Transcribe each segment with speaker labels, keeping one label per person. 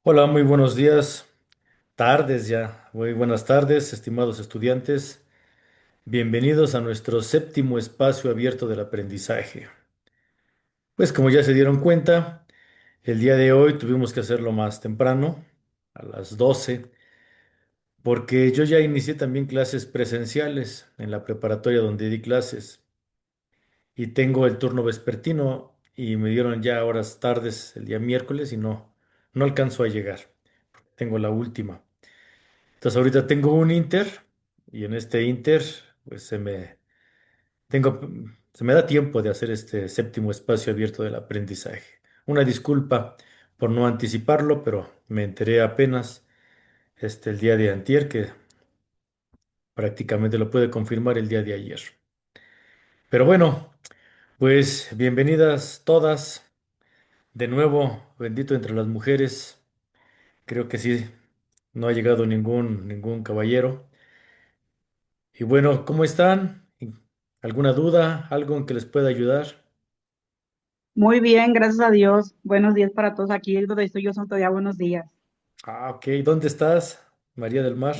Speaker 1: Hola, muy buenos días, tardes ya, muy buenas tardes, estimados estudiantes. Bienvenidos a nuestro séptimo espacio abierto del aprendizaje. Pues como ya se dieron cuenta, el día de hoy tuvimos que hacerlo más temprano, a las 12, porque yo ya inicié también clases presenciales en la preparatoria donde di clases y tengo el turno vespertino y me dieron ya horas tardes el día miércoles y no alcanzo a llegar. Tengo la última. Entonces ahorita tengo un Inter y en este Inter pues tengo, se me da tiempo de hacer este séptimo espacio abierto del aprendizaje. Una disculpa por no anticiparlo, pero me enteré apenas el día de antier que prácticamente lo puede confirmar el día de ayer. Pero bueno, pues bienvenidas todas de nuevo, bendito entre las mujeres. Creo que sí, no ha llegado ningún caballero. Y bueno, ¿cómo están? ¿Alguna duda? ¿Algo en que les pueda ayudar?
Speaker 2: Muy bien, gracias a Dios. Buenos días para todos. Aquí donde estoy yo son todavía buenos días.
Speaker 1: Ah, ok. ¿Dónde estás? María del Mar.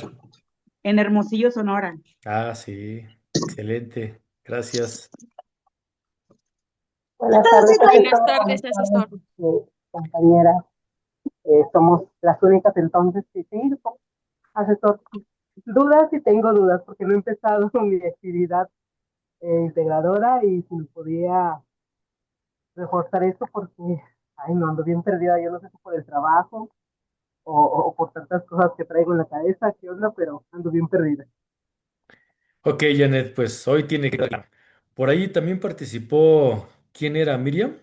Speaker 2: En Hermosillo, Sonora.
Speaker 1: Ah, sí. Excelente. Gracias.
Speaker 3: Buenas tardes,
Speaker 4: Buenas
Speaker 3: asesor.
Speaker 4: tardes,
Speaker 3: Buenas tardes,
Speaker 4: asesor.
Speaker 3: compañera. Somos las únicas entonces que sí, asesor. Dudas y tengo dudas porque no he empezado mi actividad integradora y si me podía reforzar eso porque, ay, no, ando bien perdida. Yo no sé si por el trabajo o por tantas cosas que traigo en la cabeza, qué onda, pero ando bien perdida.
Speaker 1: Ok, Janet, pues hoy tiene que... Por ahí también participó... ¿Quién era? ¿Miriam?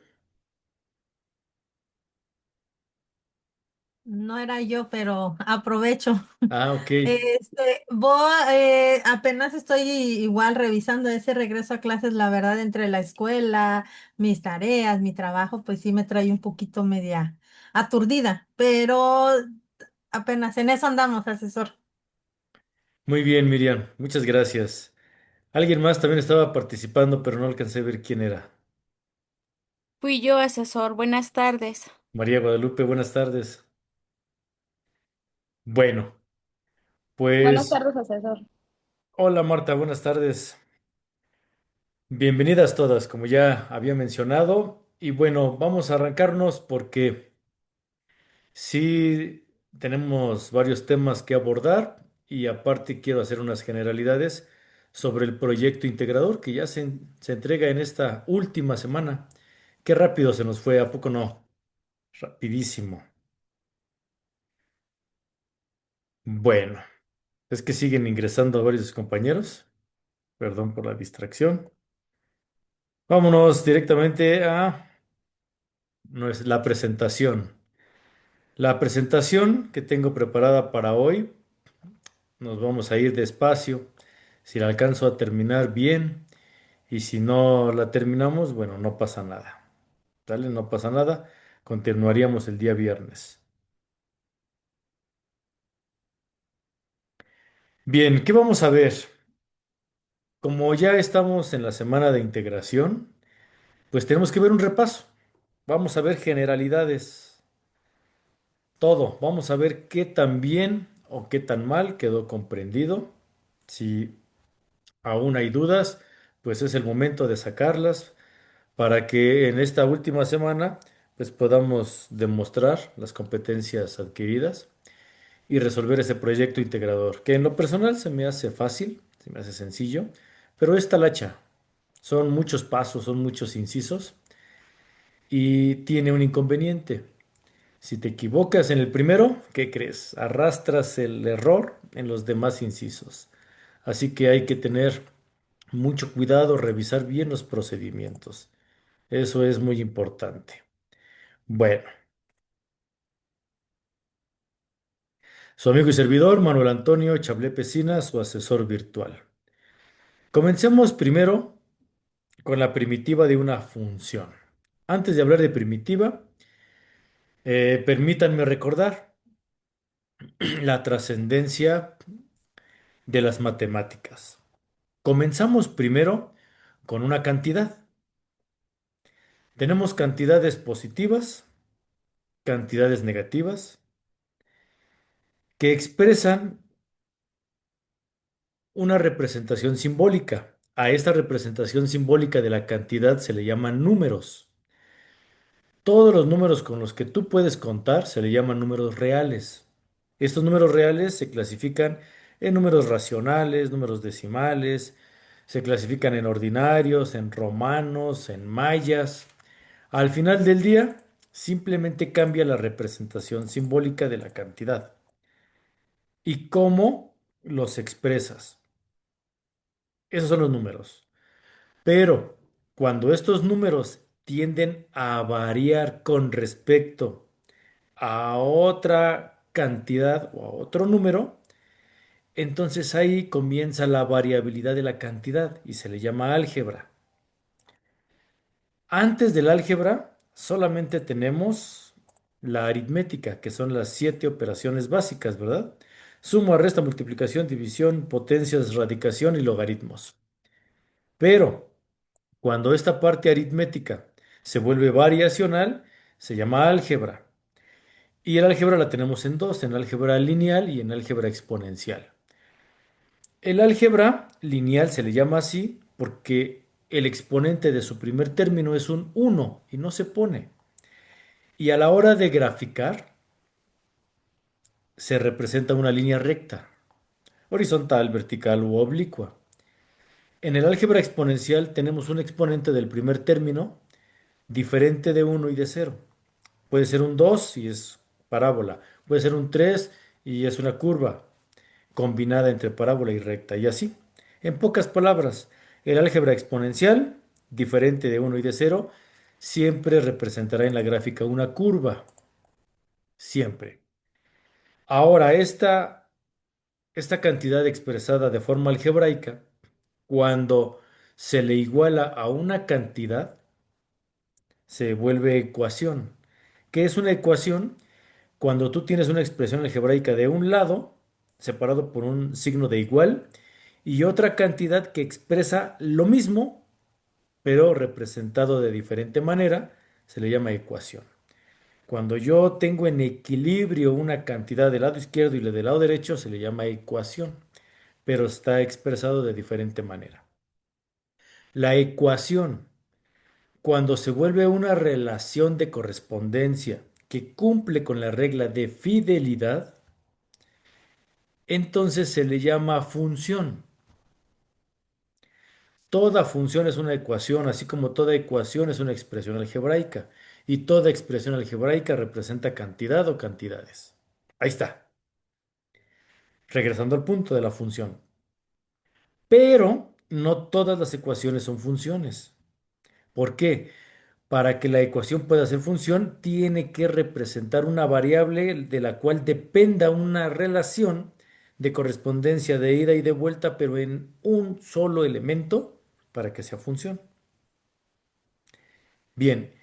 Speaker 4: No era yo, pero aprovecho.
Speaker 1: Ah, ok.
Speaker 4: Apenas estoy igual revisando ese regreso a clases, la verdad, entre la escuela, mis tareas, mi trabajo, pues sí me trae un poquito media aturdida, pero apenas en eso andamos, asesor.
Speaker 1: Muy bien, Miriam. Muchas gracias. Alguien más también estaba participando, pero no alcancé a ver quién era.
Speaker 5: Fui yo, asesor. Buenas tardes.
Speaker 1: María Guadalupe, buenas tardes. Bueno,
Speaker 5: Buenas
Speaker 1: pues...
Speaker 5: tardes, asesor.
Speaker 1: Hola Marta, buenas tardes. Bienvenidas todas, como ya había mencionado. Y bueno, vamos a arrancarnos porque sí tenemos varios temas que abordar y aparte quiero hacer unas generalidades sobre el proyecto integrador que ya se entrega en esta última semana. Qué rápido se nos fue, ¿a poco no? Rapidísimo. Bueno, es que siguen ingresando varios compañeros. Perdón por la distracción. Vámonos directamente a la presentación. La presentación que tengo preparada para hoy, nos vamos a ir despacio. Si la alcanzo a terminar bien y si no la terminamos, bueno, no pasa nada. ¿Sale? No pasa nada. Continuaríamos el día viernes. Bien, ¿qué vamos a ver? Como ya estamos en la semana de integración, pues tenemos que ver un repaso. Vamos a ver generalidades, todo. Vamos a ver qué tan bien o qué tan mal quedó comprendido. Si aún hay dudas, pues es el momento de sacarlas para que en esta última semana pues podamos demostrar las competencias adquiridas y resolver ese proyecto integrador, que en lo personal se me hace fácil, se me hace sencillo, pero es talacha. Son muchos pasos, son muchos incisos y tiene un inconveniente. Si te equivocas en el primero, ¿qué crees? Arrastras el error en los demás incisos. Así que hay que tener mucho cuidado, revisar bien los procedimientos. Eso es muy importante. Bueno, su amigo y servidor, Manuel Antonio Chablé Pesina, su asesor virtual. Comencemos primero con la primitiva de una función. Antes de hablar de primitiva, permítanme recordar la trascendencia de las matemáticas. Comenzamos primero con una cantidad. Tenemos cantidades positivas, cantidades negativas que expresan una representación simbólica. A esta representación simbólica de la cantidad se le llaman números. Todos los números con los que tú puedes contar se le llaman números reales. Estos números reales se clasifican en números racionales, números decimales, se clasifican en ordinarios, en romanos, en mayas. Al final del día, simplemente cambia la representación simbólica de la cantidad y cómo los expresas. Esos son los números. Pero cuando estos números tienden a variar con respecto a otra cantidad o a otro número, entonces ahí comienza la variabilidad de la cantidad y se le llama álgebra. Antes del álgebra solamente tenemos la aritmética, que son las 7 operaciones básicas, ¿verdad? Suma, resta, multiplicación, división, potencias, radicación y logaritmos. Pero cuando esta parte aritmética se vuelve variacional, se llama álgebra. Y el álgebra la tenemos en dos, en álgebra lineal y en álgebra exponencial. El álgebra lineal se le llama así porque el exponente de su primer término es un uno y no se pone. Y a la hora de graficar se representa una línea recta, horizontal, vertical u oblicua. En el álgebra exponencial tenemos un exponente del primer término diferente de uno y de cero. Puede ser un 2 y es parábola. Puede ser un 3 y es una curva combinada entre parábola y recta. Y así. En pocas palabras, el álgebra exponencial, diferente de uno y de cero, siempre representará en la gráfica una curva. Siempre. Ahora, esta cantidad expresada de forma algebraica, cuando se le iguala a una cantidad, se vuelve ecuación. ¿Qué es una ecuación? Cuando tú tienes una expresión algebraica de un lado, separado por un signo de igual, y otra cantidad que expresa lo mismo, pero representado de diferente manera, se le llama ecuación. Cuando yo tengo en equilibrio una cantidad del lado izquierdo y la del lado derecho, se le llama ecuación, pero está expresado de diferente manera. La ecuación, cuando se vuelve una relación de correspondencia que cumple con la regla de fidelidad, entonces se le llama función. Toda función es una ecuación, así como toda ecuación es una expresión algebraica. Y toda expresión algebraica representa cantidad o cantidades. Ahí está, regresando al punto de la función. Pero no todas las ecuaciones son funciones. ¿Por qué? Para que la ecuación pueda ser función, tiene que representar una variable de la cual dependa una relación de correspondencia de ida y de vuelta, pero en un solo elemento para que sea función. Bien,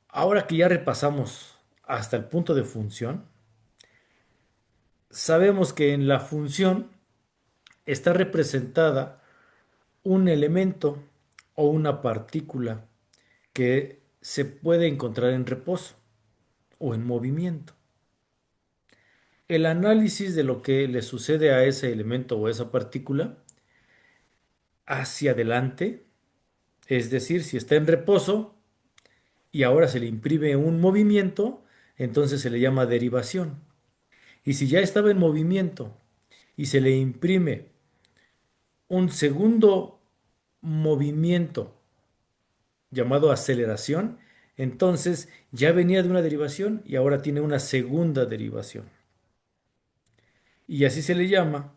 Speaker 1: ahora que ya repasamos hasta el punto de función, sabemos que en la función está representada un elemento o una partícula que se puede encontrar en reposo o en movimiento. El análisis de lo que le sucede a ese elemento o esa partícula hacia adelante, es decir, si está en reposo y ahora se le imprime un movimiento, entonces se le llama derivación. Y si ya estaba en movimiento y se le imprime un segundo movimiento llamado aceleración, entonces ya venía de una derivación y ahora tiene una segunda derivación. Y así se le llama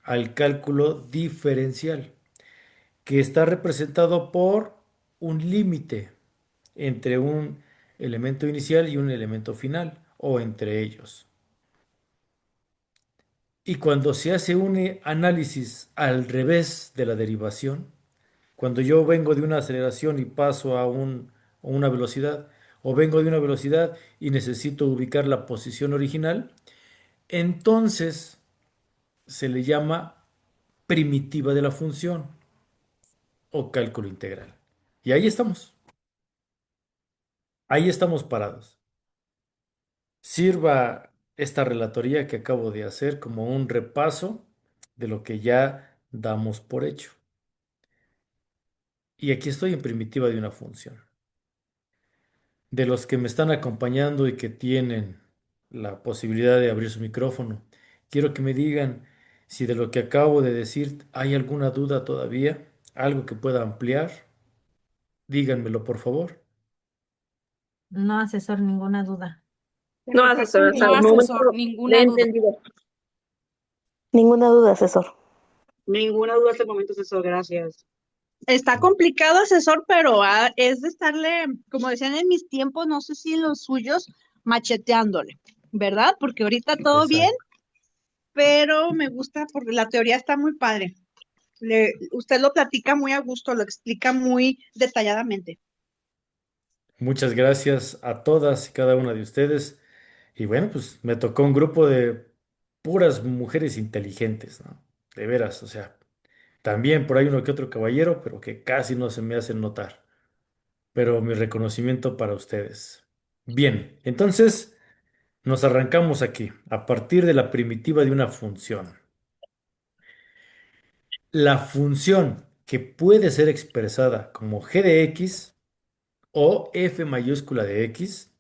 Speaker 1: al cálculo diferencial, que está representado por un límite entre un elemento inicial y un elemento final, o entre ellos. Y cuando se hace un análisis al revés de la derivación, cuando yo vengo de una aceleración y paso a una velocidad, o vengo de una velocidad y necesito ubicar la posición original, entonces se le llama primitiva de la función o cálculo integral. Y ahí estamos parados. Sirva esta relatoría que acabo de hacer como un repaso de lo que ya damos por hecho. Y aquí estoy en primitiva de una función. De los que me están acompañando y que tienen la posibilidad de abrir su micrófono, quiero que me digan si de lo que acabo de decir hay alguna duda todavía, algo que pueda ampliar. Díganmelo, por favor.
Speaker 4: No, asesor, ninguna duda.
Speaker 3: No, asesor, hasta
Speaker 5: No,
Speaker 3: el
Speaker 5: asesor,
Speaker 3: momento le he
Speaker 5: ninguna duda.
Speaker 3: entendido. Ninguna duda, asesor.
Speaker 2: Ninguna duda hasta el momento, asesor, gracias. Está complicado, asesor, pero es de estarle, como decían en mis tiempos, no sé si en los suyos, macheteándole, ¿verdad? Porque ahorita todo bien,
Speaker 1: Exacto.
Speaker 2: pero me gusta porque la teoría está muy padre. Usted lo platica muy a gusto, lo explica muy detalladamente.
Speaker 1: Muchas gracias a todas y cada una de ustedes. Y bueno, pues me tocó un grupo de puras mujeres inteligentes, ¿no? De veras, o sea, también por ahí uno que otro caballero, pero que casi no se me hacen notar. Pero mi reconocimiento para ustedes. Bien, entonces nos arrancamos aquí, a partir de la primitiva de una función. La función que puede ser expresada como g de x o f mayúscula de x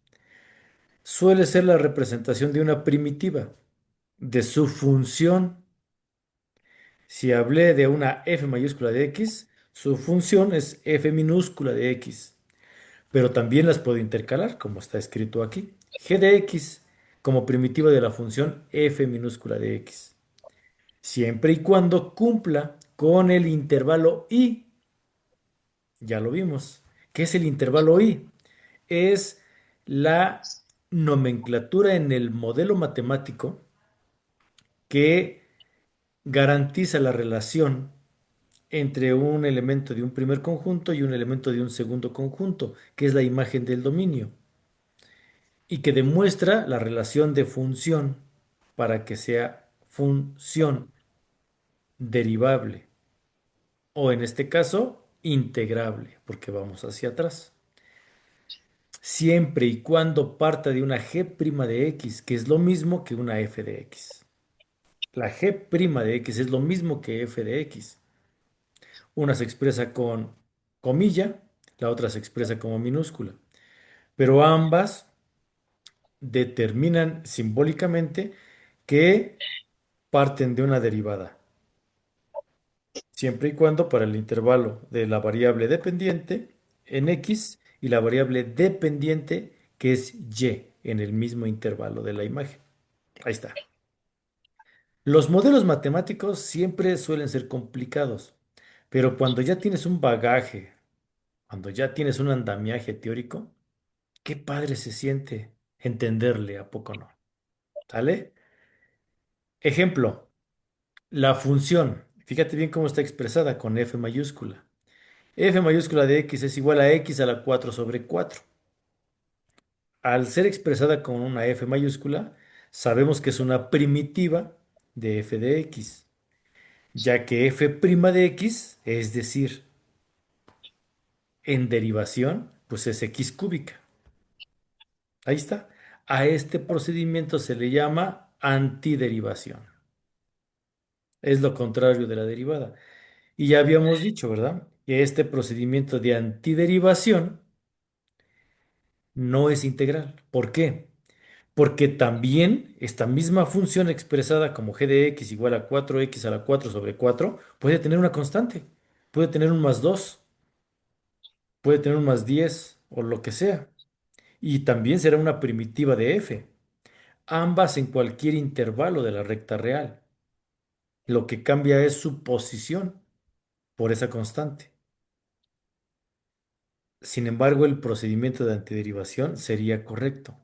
Speaker 1: suele ser la representación de una primitiva, de su función. Si hablé de una f mayúscula de x, su función es f minúscula de x, pero también las puedo intercalar, como está escrito aquí. G de x como primitiva de la función f minúscula de x, siempre y cuando cumpla con el intervalo i. Ya lo vimos. ¿Qué es el intervalo i? Es la nomenclatura en el modelo matemático que garantiza la relación entre un elemento de un primer conjunto y un elemento de un segundo conjunto, que es la imagen del dominio, y que demuestra la relación de función para que sea función derivable, o en este caso, integrable, porque vamos hacia atrás. Siempre y cuando parta de una g' de x, que es lo mismo que una f de x. La g' de x es lo mismo que f de x. Una se expresa con comilla, la otra se expresa como minúscula, pero ambas determinan simbólicamente que parten de una derivada, siempre y cuando para el intervalo de la variable dependiente en x y la variable dependiente que es y en el mismo intervalo de la imagen. Ahí está. Los modelos matemáticos siempre suelen ser complicados, pero cuando ya tienes un bagaje, cuando ya tienes un andamiaje teórico, qué padre se siente entenderle, ¿a poco no? ¿Sale? Ejemplo, la función. Fíjate bien cómo está expresada con f mayúscula. F mayúscula de x es igual a x a la 4 sobre 4. Al ser expresada con una f mayúscula, sabemos que es una primitiva de f de x, ya que f' de x, es decir, en derivación, pues es x cúbica. Ahí está. A este procedimiento se le llama antiderivación. Es lo contrario de la derivada. Y ya habíamos dicho, ¿verdad? Que este procedimiento de antiderivación no es integral. ¿Por qué? Porque también esta misma función expresada como g de x igual a 4x a la 4 sobre 4 puede tener una constante. Puede tener un más 2, puede tener un más 10 o lo que sea. Y también será una primitiva de f, ambas en cualquier intervalo de la recta real. Lo que cambia es su posición por esa constante. Sin embargo, el procedimiento de antiderivación sería correcto.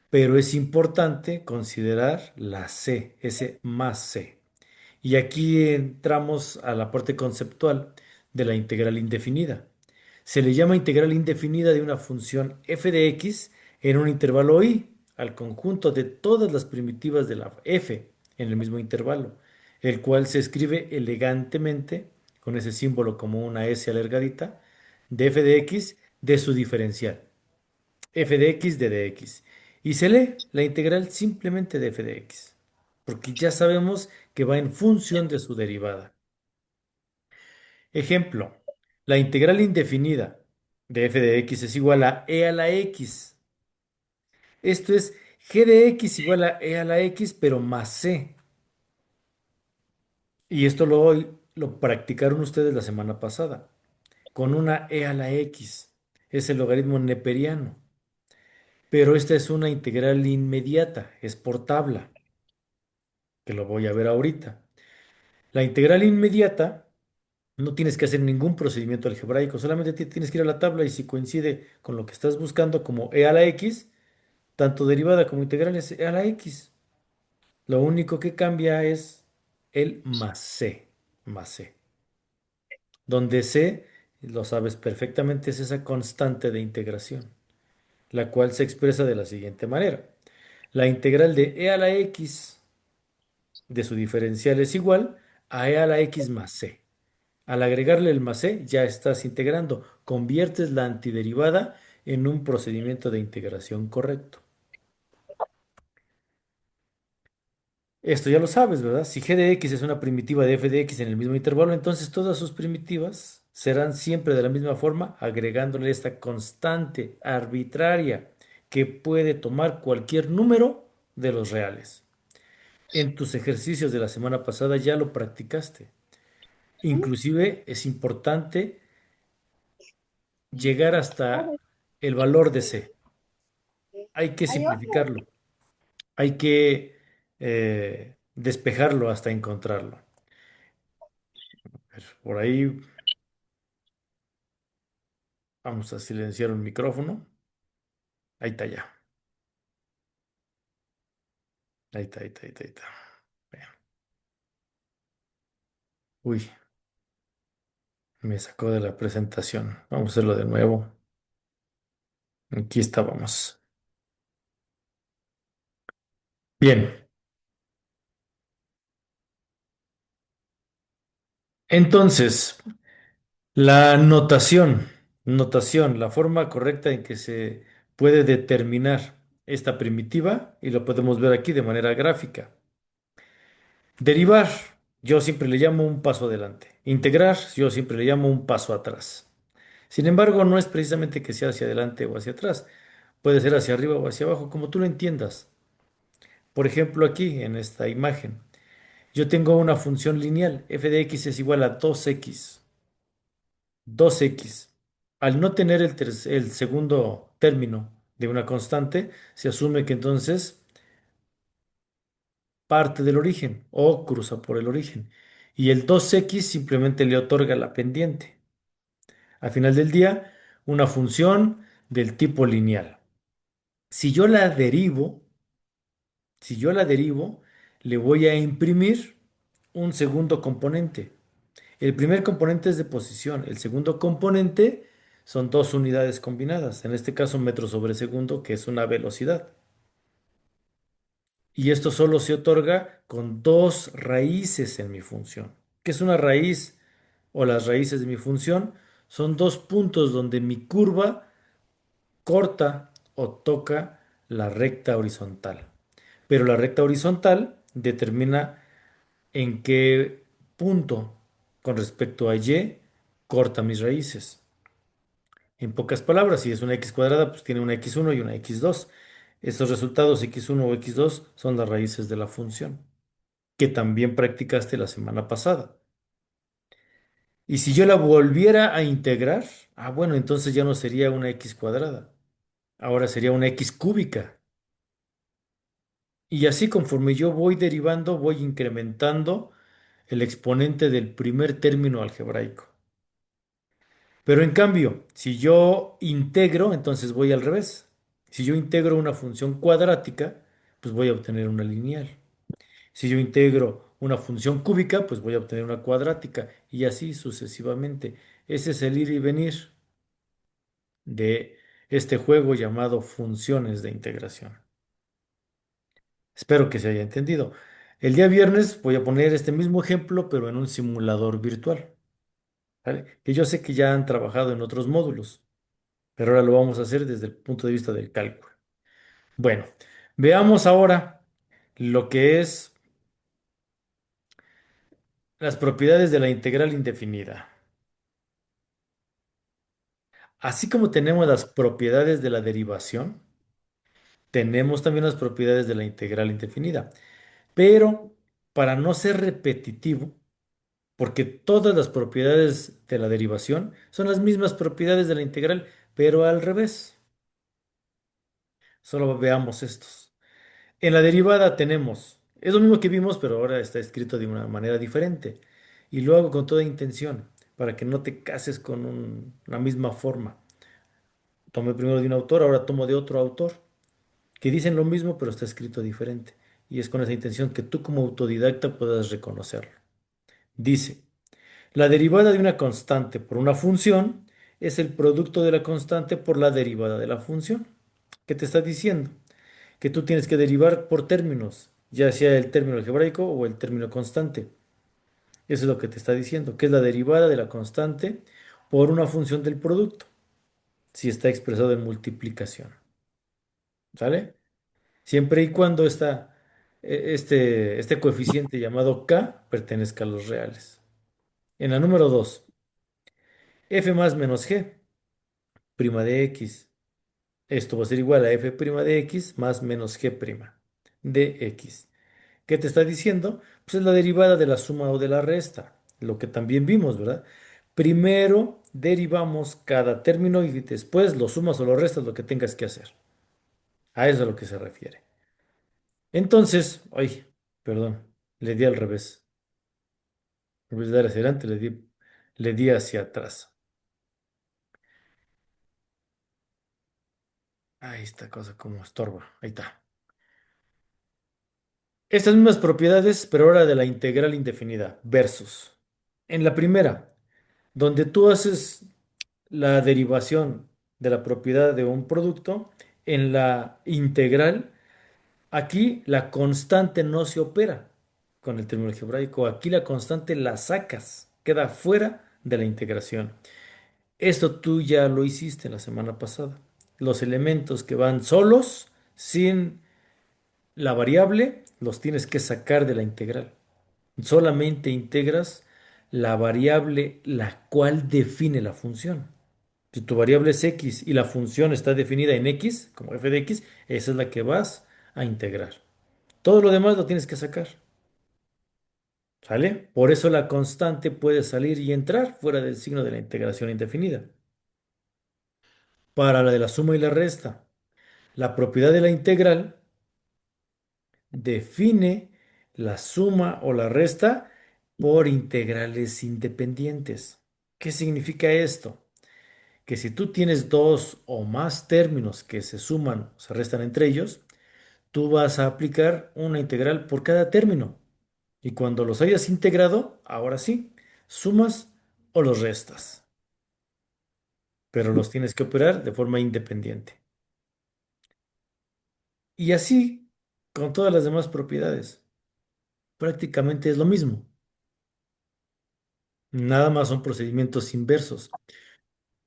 Speaker 1: Pero es importante considerar la c, ese más c. Y aquí entramos a la parte conceptual de la integral indefinida. Se le llama integral indefinida de una función f de x en un intervalo i, al conjunto de todas las primitivas de la f en el mismo intervalo, el cual se escribe elegantemente con ese símbolo como una s alargadita de f de x de su diferencial, f de x de dx. Y se lee la integral simplemente de f de x, porque ya sabemos que va en función de su derivada. Ejemplo, la integral indefinida de f de x es igual a e a la x. Esto es g de x igual a e a la x, pero más c. Y esto lo practicaron ustedes la semana pasada, con una e a la x. Es el logaritmo neperiano. Pero esta es una integral inmediata, es por tabla, que lo voy a ver ahorita. La integral inmediata no tienes que hacer ningún procedimiento algebraico, solamente tienes que ir a la tabla y si coincide con lo que estás buscando como e a la x, tanto derivada como integral es e a la x. Lo único que cambia es el más c, donde c, lo sabes perfectamente, es esa constante de integración, la cual se expresa de la siguiente manera. La integral de e a la x de su diferencial es igual a e a la x más c. Al agregarle el más c, ya estás integrando, conviertes la antiderivada en un procedimiento de integración correcto. Esto ya lo sabes, ¿verdad? Si g de x es una primitiva de f de x en el mismo intervalo, entonces todas sus primitivas serán siempre de la misma forma, agregándole esta constante arbitraria que puede tomar cualquier número de los reales. En tus ejercicios de la semana pasada ya lo practicaste. Inclusive es importante llegar hasta el valor de C. Hay que simplificarlo. Hay que despejarlo hasta encontrarlo. A ver, por ahí vamos a silenciar un micrófono. Ahí está ya. Ahí está, ahí está, ahí está, ahí está. Bien. Uy, me sacó de la presentación. Vamos a hacerlo de nuevo. Aquí estábamos. Bien. Entonces, la notación, la forma correcta en que se puede determinar esta primitiva, y lo podemos ver aquí de manera gráfica. Derivar, yo siempre le llamo un paso adelante. Integrar, yo siempre le llamo un paso atrás. Sin embargo, no es precisamente que sea hacia adelante o hacia atrás. Puede ser hacia arriba o hacia abajo, como tú lo entiendas. Por ejemplo, aquí en esta imagen, yo tengo una función lineal. F de x es igual a 2x. 2x. Al no tener el segundo término de una constante, se asume que entonces parte del origen o cruza por el origen. Y el 2x simplemente le otorga la pendiente. Al final del día, una función del tipo lineal. Si yo la derivo, si yo la derivo, le voy a imprimir un segundo componente. El primer componente es de posición, el segundo componente son dos unidades combinadas, en este caso metro sobre segundo, que es una velocidad. Y esto solo se otorga con dos raíces en mi función. ¿Qué es una raíz o las raíces de mi función? Son dos puntos donde mi curva corta o toca la recta horizontal. Pero la recta horizontal determina en qué punto con respecto a y corta mis raíces. En pocas palabras, si es una x cuadrada, pues tiene una x1 y una x2. Estos resultados x1 o x2 son las raíces de la función, que también practicaste la semana pasada. Y si yo la volviera a integrar, bueno, entonces ya no sería una x cuadrada, ahora sería una x cúbica. Y así conforme yo voy derivando, voy incrementando el exponente del primer término algebraico. Pero en cambio, si yo integro, entonces voy al revés. Si yo integro una función cuadrática, pues voy a obtener una lineal. Si yo integro una función cúbica, pues voy a obtener una cuadrática y así sucesivamente. Ese es el ir y venir de este juego llamado funciones de integración. Espero que se haya entendido. El día viernes voy a poner este mismo ejemplo, pero en un simulador virtual, ¿vale? Que yo sé que ya han trabajado en otros módulos, pero ahora lo vamos a hacer desde el punto de vista del cálculo. Bueno, veamos ahora lo que es las propiedades de la integral indefinida. Así como tenemos las propiedades de la derivación, tenemos también las propiedades de la integral indefinida. Pero para no ser repetitivo, porque todas las propiedades de la derivación son las mismas propiedades de la integral, pero al revés. Solo veamos estos. En la derivada tenemos, es lo mismo que vimos, pero ahora está escrito de una manera diferente. Y lo hago con toda intención, para que no te cases con la misma forma. Tomé primero de un autor, ahora tomo de otro autor, que dicen lo mismo, pero está escrito diferente. Y es con esa intención que tú como autodidacta puedas reconocerlo. Dice, la derivada de una constante por una función es el producto de la constante por la derivada de la función. ¿Qué te está diciendo? Que tú tienes que derivar por términos, ya sea el término algebraico o el término constante. Eso es lo que te está diciendo, que es la derivada de la constante por una función del producto, si está expresado en multiplicación. ¿Sale? Siempre y cuando este coeficiente llamado k pertenezca a los reales. En la número 2, f más menos g, prima de x. Esto va a ser igual a f' de x más menos g' de x. ¿Qué te está diciendo? Pues es la derivada de la suma o de la resta, lo que también vimos, ¿verdad? Primero derivamos cada término y después lo sumas o lo restas lo que tengas que hacer. A eso es a lo que se refiere. Entonces, ay, perdón, le di al revés. En vez de dar hacia adelante, le di hacia atrás. Ahí está cosa como estorba. Ahí está. Estas mismas propiedades, pero ahora de la integral indefinida, versus. En la primera, donde tú haces la derivación de la propiedad de un producto, en la integral, aquí la constante no se opera con el término algebraico. Aquí la constante la sacas, queda fuera de la integración. Esto tú ya lo hiciste la semana pasada. Los elementos que van solos, sin la variable, los tienes que sacar de la integral. Solamente integras la variable la cual define la función. Si tu variable es x y la función está definida en x, como f de x, esa es la que vas a integrar. Todo lo demás lo tienes que sacar. ¿Sale? Por eso la constante puede salir y entrar fuera del signo de la integración indefinida. Para la de la suma y la resta, la propiedad de la integral define la suma o la resta por integrales independientes. ¿Qué significa esto? Que si tú tienes dos o más términos que se suman o se restan entre ellos, tú vas a aplicar una integral por cada término. Y cuando los hayas integrado, ahora sí, sumas o los restas. Pero los tienes que operar de forma independiente. Y así con todas las demás propiedades. Prácticamente es lo mismo. Nada más son procedimientos inversos.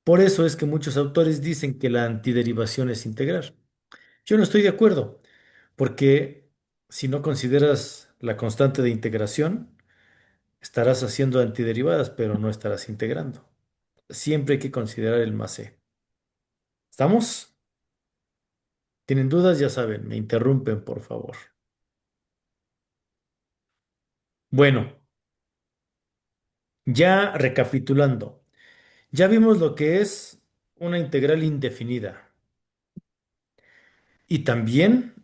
Speaker 1: Por eso es que muchos autores dicen que la antiderivación es integrar. Yo no estoy de acuerdo, porque si no consideras la constante de integración, estarás haciendo antiderivadas, pero no estarás integrando. Siempre hay que considerar el más c. ¿Estamos? ¿Tienen dudas? Ya saben, me interrumpen, por favor. Bueno, ya recapitulando, ya vimos lo que es una integral indefinida y también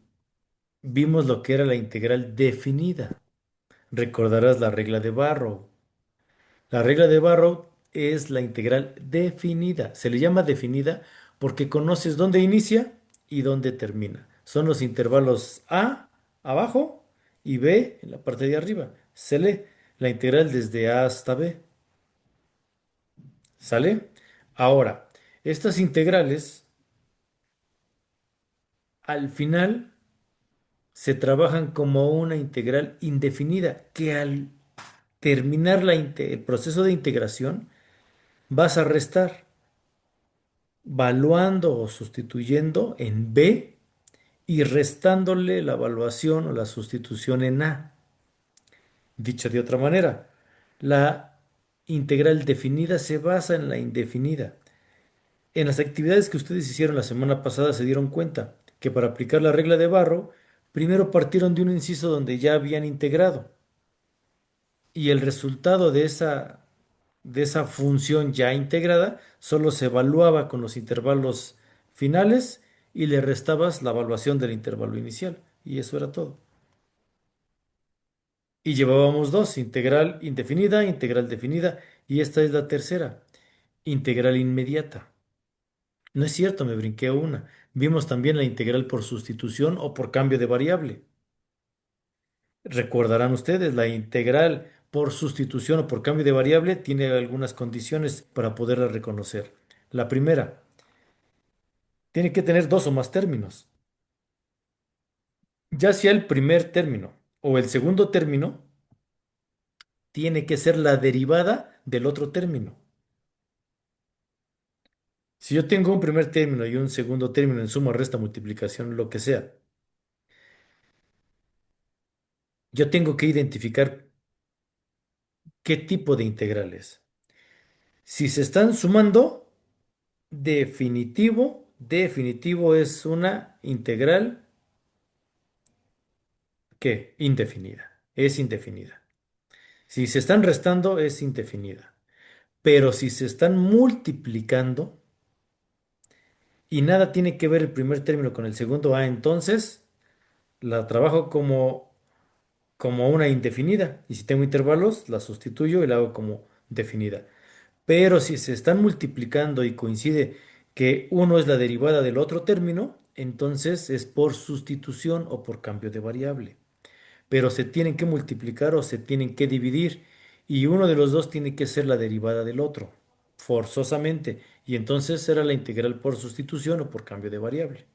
Speaker 1: vimos lo que era la integral definida. Recordarás la regla de Barrow. La regla de Barrow es la integral definida. Se le llama definida porque conoces dónde inicia y dónde termina. Son los intervalos A abajo y B en la parte de arriba. Se lee la integral desde A hasta B. ¿Sale? Ahora, estas integrales al final se trabajan como una integral indefinida que al terminar el proceso de integración vas a restar valuando o sustituyendo en B y restándole la evaluación o la sustitución en A. Dicho de otra manera, la integral definida se basa en la indefinida. En las actividades que ustedes hicieron la semana pasada se dieron cuenta que para aplicar la regla de Barrow, primero partieron de un inciso donde ya habían integrado y el resultado de esa función ya integrada solo se evaluaba con los intervalos finales y le restabas la evaluación del intervalo inicial. Y eso era todo. Y llevábamos dos, integral indefinida, integral definida, y esta es la tercera, integral inmediata. No es cierto, me brinqué una. Vimos también la integral por sustitución o por cambio de variable. Recordarán ustedes, la integral por sustitución o por cambio de variable tiene algunas condiciones para poderla reconocer. La primera, tiene que tener dos o más términos. Ya sea el primer término o el segundo término, tiene que ser la derivada del otro término. Si yo tengo un primer término y un segundo término en suma, resta, multiplicación, lo que sea, yo tengo que identificar qué tipo de integral es. Si se están sumando, definitivo es una integral que indefinida, es indefinida. Si se están restando, es indefinida. Pero si se están multiplicando y nada tiene que ver el primer término con el segundo, entonces la trabajo como una indefinida. Y si tengo intervalos, la sustituyo y la hago como definida. Pero si se están multiplicando y coincide que uno es la derivada del otro término, entonces es por sustitución o por cambio de variable. Pero se tienen que multiplicar o se tienen que dividir y uno de los dos tiene que ser la derivada del otro, forzosamente. Y entonces será la integral por sustitución o por cambio de variable.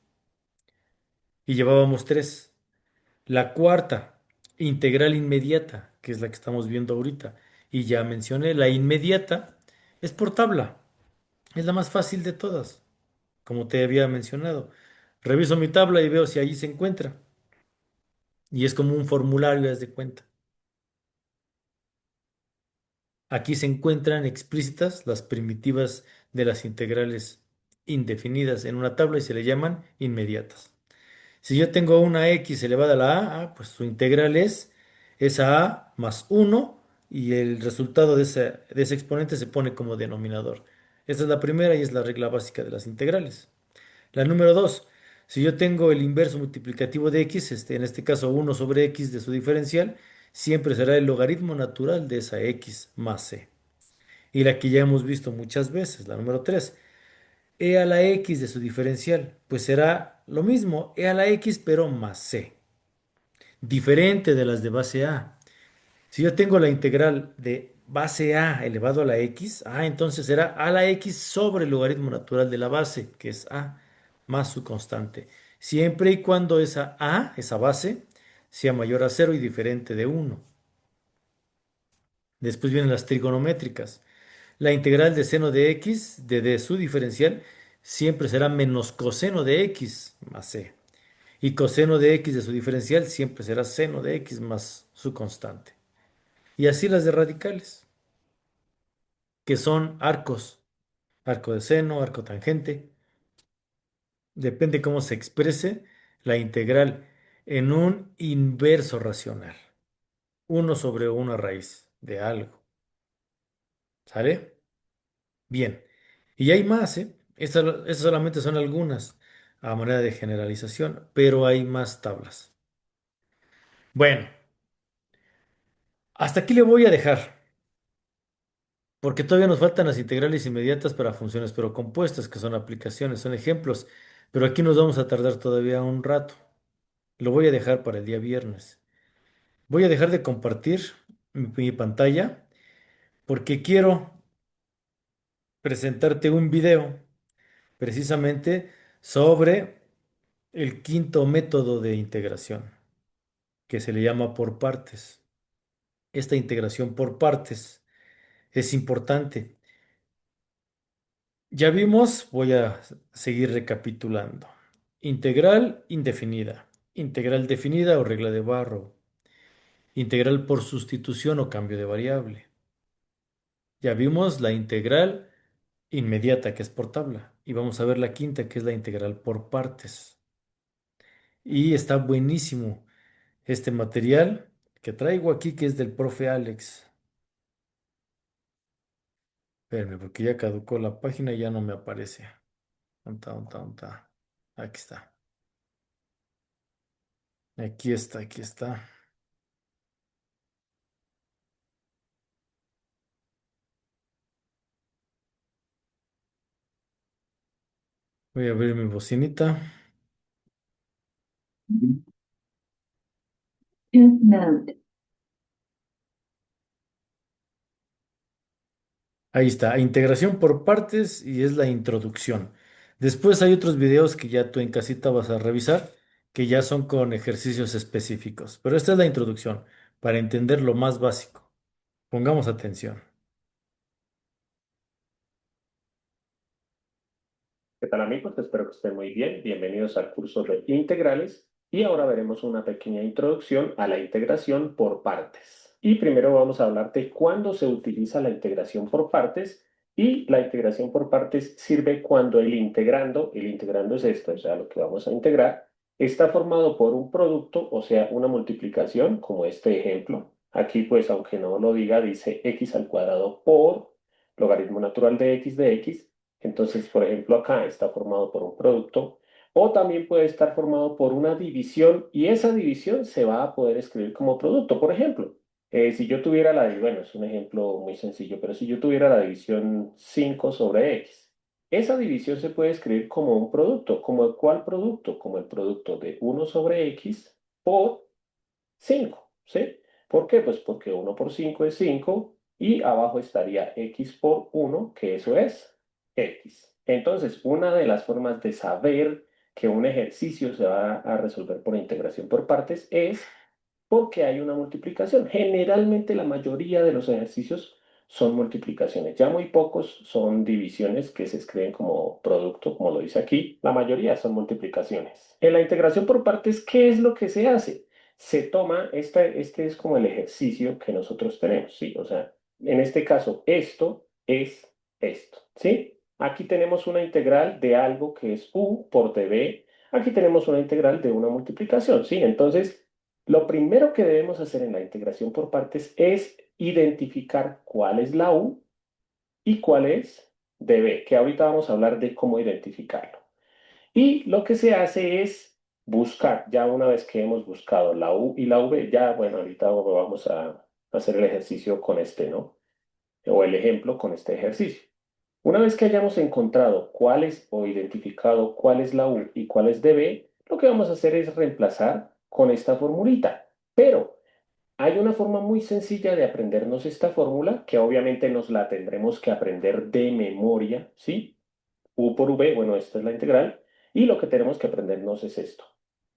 Speaker 1: Y llevábamos tres. La cuarta, integral inmediata, que es la que estamos viendo ahorita. Y ya mencioné, la inmediata es por tabla. Es la más fácil de todas, como te había mencionado. Reviso mi tabla y veo si allí se encuentra. Y es como un formulario, haz de cuenta. Aquí se encuentran explícitas las primitivas de las integrales indefinidas en una tabla y se le llaman inmediatas. Si yo tengo una x elevada a la a, pues su integral es esa a más uno y el resultado de ese exponente se pone como denominador. Esta es la primera y es la regla básica de las integrales. La número 2, si yo tengo el inverso multiplicativo de x, en este caso uno sobre x de su diferencial, siempre será el logaritmo natural de esa x más c. Y la que ya hemos visto muchas veces, la número 3, e a la x de su diferencial, pues será lo mismo, e a la x pero más c, diferente de las de base a. Si yo tengo la integral de base a elevado a la x, entonces será a la x sobre el logaritmo natural de la base, que es a, más su constante. Siempre y cuando esa a, esa base, sea mayor a cero y diferente de uno. Después vienen las trigonométricas. La integral de seno de x, de su diferencial, siempre será menos coseno de x más c. Y coseno de x de su diferencial siempre será seno de x más su constante. Y así las de radicales, que son arcos, arco de seno, arco tangente. Depende cómo se exprese la integral en un inverso racional. Uno sobre una raíz de algo. ¿Sale? Bien. Y hay más, ¿eh? Estas solamente son algunas a manera de generalización, pero hay más tablas. Bueno, hasta aquí le voy a dejar, porque todavía nos faltan las integrales inmediatas para funciones pero compuestas, que son aplicaciones, son ejemplos, pero aquí nos vamos a tardar todavía un rato. Lo voy a dejar para el día viernes. Voy a dejar de compartir mi pantalla porque quiero presentarte un video precisamente sobre el quinto método de integración, que se le llama por partes. Esta integración por partes es importante. Ya vimos, voy a seguir recapitulando. Integral indefinida, integral definida o regla de Barrow, integral por sustitución o cambio de variable. Ya vimos la integral inmediata, que es por tabla, y vamos a ver la quinta, que es la integral por partes. Y está buenísimo este material que traigo aquí, que es del profe Alex. Espérenme, porque ya caducó la página y ya no me aparece. ¿Dónde está? Aquí está. Aquí está, aquí está. Voy a abrir mi bocinita. Ahí está, integración por partes y es la introducción. Después hay otros videos que ya tú en casita vas a revisar, que ya son con ejercicios específicos. Pero esta es la introducción, para entender lo más básico. Pongamos atención.
Speaker 6: ¿Qué tal amigos? Espero que estén muy bien. Bienvenidos al curso de integrales y ahora veremos una pequeña introducción a la integración por partes. Y primero vamos a hablar de cuándo se utiliza la integración por partes y la integración por partes sirve cuando el integrando es esto, o sea, lo que vamos a integrar, está formado por un producto, o sea, una multiplicación, como este ejemplo. Aquí pues, aunque no lo diga, dice x al cuadrado por logaritmo natural de x. Entonces, por ejemplo, acá está formado por un producto o también puede estar formado por una división y esa división se va a poder escribir como producto. Por ejemplo, si yo tuviera bueno, es un ejemplo muy sencillo, pero si yo tuviera la división 5 sobre x, esa división se puede escribir como un producto. ¿Como cuál producto? Como el producto de 1 sobre x por 5, ¿sí? ¿Por qué? Pues porque 1 por 5 es 5 y abajo estaría x por 1, que eso es x. Entonces, una de las formas de saber que un ejercicio se va a resolver por integración por partes es porque hay una multiplicación. Generalmente la mayoría de los ejercicios son multiplicaciones. Ya muy pocos son divisiones que se escriben como producto, como lo dice aquí. La mayoría son multiplicaciones. En la integración por partes, ¿qué es lo que se hace? Se toma, este es como el ejercicio que nosotros tenemos, ¿sí? O sea, en este caso, esto es esto, ¿sí? Aquí tenemos una integral de algo que es u por db. Aquí tenemos una integral de una multiplicación, ¿sí? Entonces, lo primero que debemos hacer en la integración por partes es identificar cuál es la u y cuál es db, que ahorita vamos a hablar de cómo identificarlo. Y lo que se hace es buscar, ya una vez que hemos buscado la u y la v, ya, bueno, ahorita vamos a hacer el ejercicio con este, ¿no? O el ejemplo con este ejercicio. Una vez que hayamos encontrado cuál es o identificado cuál es la U y cuál es dB, lo que vamos a hacer es reemplazar con esta formulita. Pero hay una forma muy sencilla de aprendernos esta fórmula, que obviamente nos la tendremos que aprender de memoria, ¿sí? U por V, bueno, esta es la integral, y lo que tenemos que aprendernos es esto.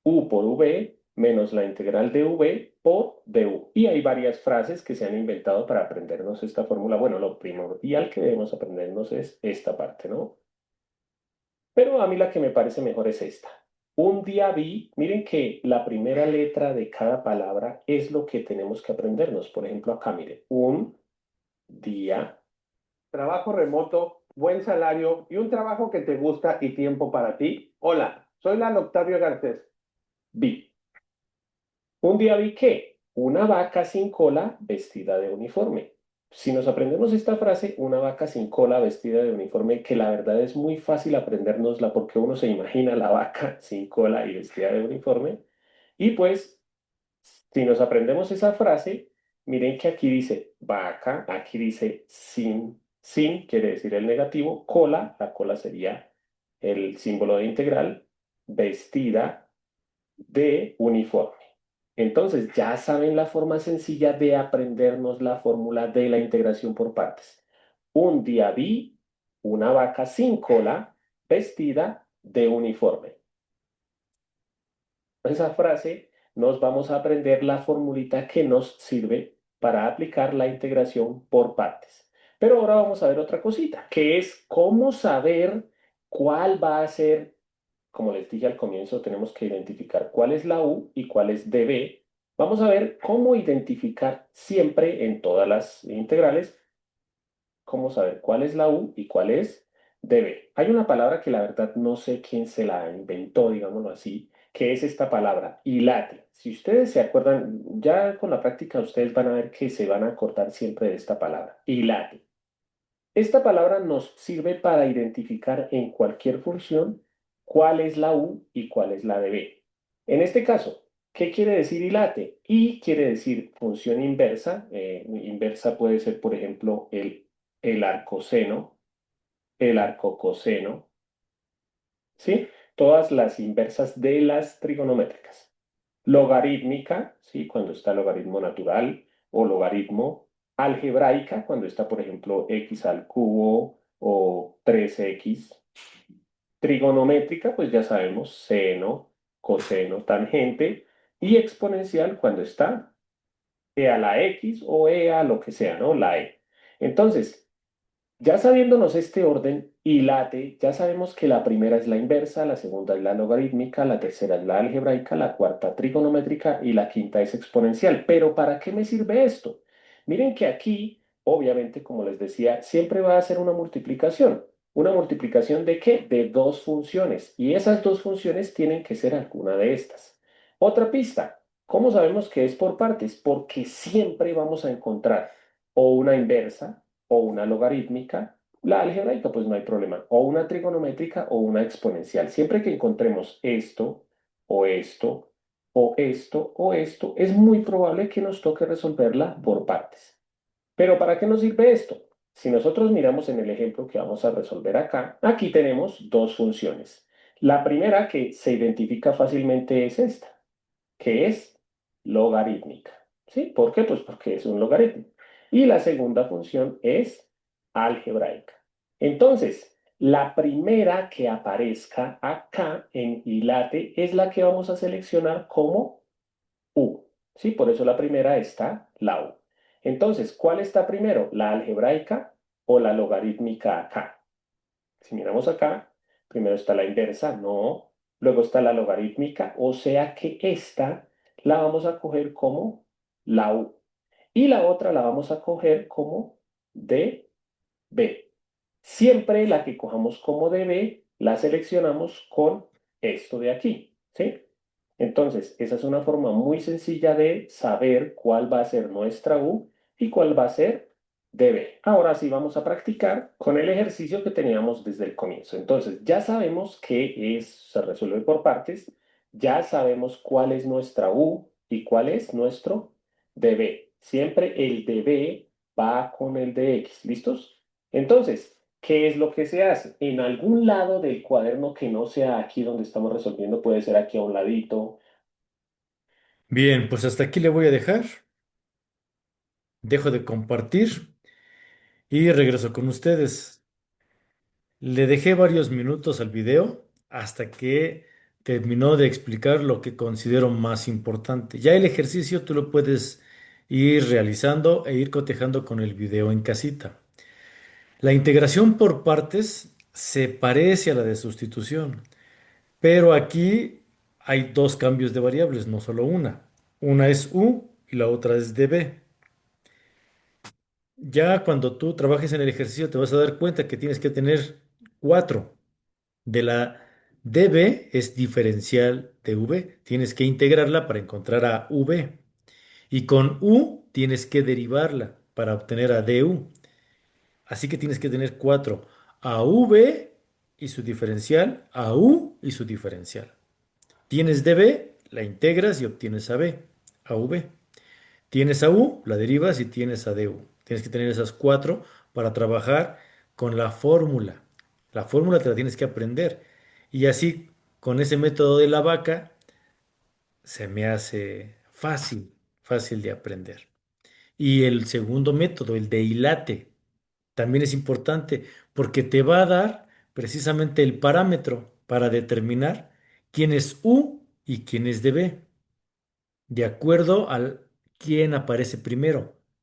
Speaker 6: U por V menos la integral de V por du. Y hay varias frases que se han inventado para aprendernos esta fórmula. Bueno, lo primordial que debemos aprendernos es esta parte, ¿no? Pero a mí la que me parece mejor es esta. Un día vi, miren que la primera letra de cada palabra es lo que tenemos que aprendernos. Por ejemplo, acá, mire, un día, trabajo remoto, buen salario y un trabajo que te gusta y tiempo para ti. Hola, soy Lalo Octavio Garcés. Vi. Un día vi que una vaca sin cola vestida de uniforme. Si nos aprendemos esta frase, una vaca sin cola vestida de uniforme, que la verdad es muy fácil aprendérnosla porque uno se imagina la vaca sin cola y vestida de uniforme. Y pues, si nos aprendemos esa frase, miren que aquí dice vaca, aquí dice sin quiere decir el negativo, cola, la cola sería el símbolo de integral, vestida de uniforme. Entonces, ya saben la forma sencilla de aprendernos la fórmula de la integración por partes. Un día vi una vaca sin cola vestida de uniforme. Esa frase nos vamos a aprender la formulita que nos sirve para aplicar la integración por partes. Pero ahora vamos a ver otra cosita, que es cómo saber cuál va a ser como les dije al comienzo, tenemos que identificar cuál es la U y cuál es dB. Vamos a ver cómo identificar siempre en todas las integrales, cómo saber cuál es la U y cuál es dB. Hay una palabra que la verdad no sé quién se la inventó, digámoslo así, que es esta palabra, hilate. Si ustedes se acuerdan, ya con la práctica ustedes van a ver que se van a acordar siempre de esta palabra, hilate. Esta palabra nos sirve para identificar en cualquier función cuál es la U y cuál es la de B. En este caso, ¿qué quiere decir hilate? Y quiere decir función inversa. Inversa puede ser, por ejemplo, el arcoseno, el arcocoseno, ¿sí? Todas las inversas de las trigonométricas. Logarítmica, ¿sí? Cuando está logaritmo natural o logaritmo. Algebraica, cuando está, por ejemplo, x al cubo o 3x. Trigonométrica, pues ya sabemos, seno, coseno, tangente. Y exponencial, cuando está e a la x o e a lo que sea, ¿no? La e. Entonces, ya sabiéndonos este orden y late, ya sabemos que la primera es la inversa, la segunda es la logarítmica, la tercera es la algebraica, la cuarta trigonométrica y la quinta es exponencial. Pero ¿para qué me sirve esto? Miren que aquí, obviamente, como les decía, siempre va a ser una multiplicación. ¿Una multiplicación de qué? De dos funciones. Y esas dos funciones tienen que ser alguna de estas. Otra pista. ¿Cómo sabemos que es por partes? Porque siempre vamos a encontrar o una inversa o una logarítmica. La algebraica, pues no hay problema. O una trigonométrica o una exponencial. Siempre que encontremos esto, o esto, o esto, o esto, es muy probable que nos toque resolverla por partes. Pero ¿para qué nos sirve esto? Si nosotros miramos en el ejemplo que vamos a resolver acá, aquí tenemos dos funciones. La primera que se identifica fácilmente es esta, que es logarítmica. ¿Sí? ¿Por qué? Pues porque es un logaritmo. Y la segunda función es algebraica. Entonces, la primera que aparezca acá en hilate es la que vamos a seleccionar como U. ¿Sí? Por eso la primera está la U. Entonces, ¿cuál está primero? ¿La algebraica o la logarítmica acá? Si miramos acá, primero está la inversa, no. Luego está la logarítmica, o sea que esta la vamos a coger como la U. Y la otra la vamos a coger como DB. Siempre la que cojamos como DB la seleccionamos con esto de aquí, ¿sí? Entonces, esa es una forma muy sencilla de saber cuál va a ser nuestra U y cuál va a ser DB. Ahora sí vamos a practicar con el ejercicio que teníamos desde el comienzo. Entonces, ya sabemos que se resuelve por partes, ya sabemos cuál es nuestra U y cuál es nuestro DB. Siempre el DB va con el de X, ¿listos? Entonces, ¿qué es lo que se hace? En algún lado del cuaderno que no sea aquí donde estamos resolviendo, puede ser aquí a un ladito.
Speaker 1: Bien, pues hasta aquí le voy a dejar. Dejo de compartir y regreso con ustedes. Le dejé varios minutos al video hasta que terminó de explicar lo que considero más importante. Ya el ejercicio tú lo puedes ir realizando e ir cotejando con el video en casita. La integración por partes se parece a la de sustitución, pero aquí hay dos cambios de variables, no solo una. Una es u y la otra es db. Ya cuando tú trabajes en el ejercicio te vas a dar cuenta que tienes que tener cuatro. De la db es diferencial de v. Tienes que integrarla para encontrar a v. Y con u tienes que derivarla para obtener a du. Así que tienes que tener cuatro. A v y su diferencial, a u y su diferencial. Tienes db, la integras y obtienes a b, a v. Tienes a u, la derivas y tienes a du. Tienes que tener esas cuatro para trabajar con la fórmula. La fórmula te la tienes que aprender. Y así, con ese método de la vaca, se me hace fácil, fácil de aprender. Y el segundo método, el de hilate, también es importante porque te va a dar precisamente el parámetro para determinar quién es u y quién es db, de acuerdo al quién aparece primero.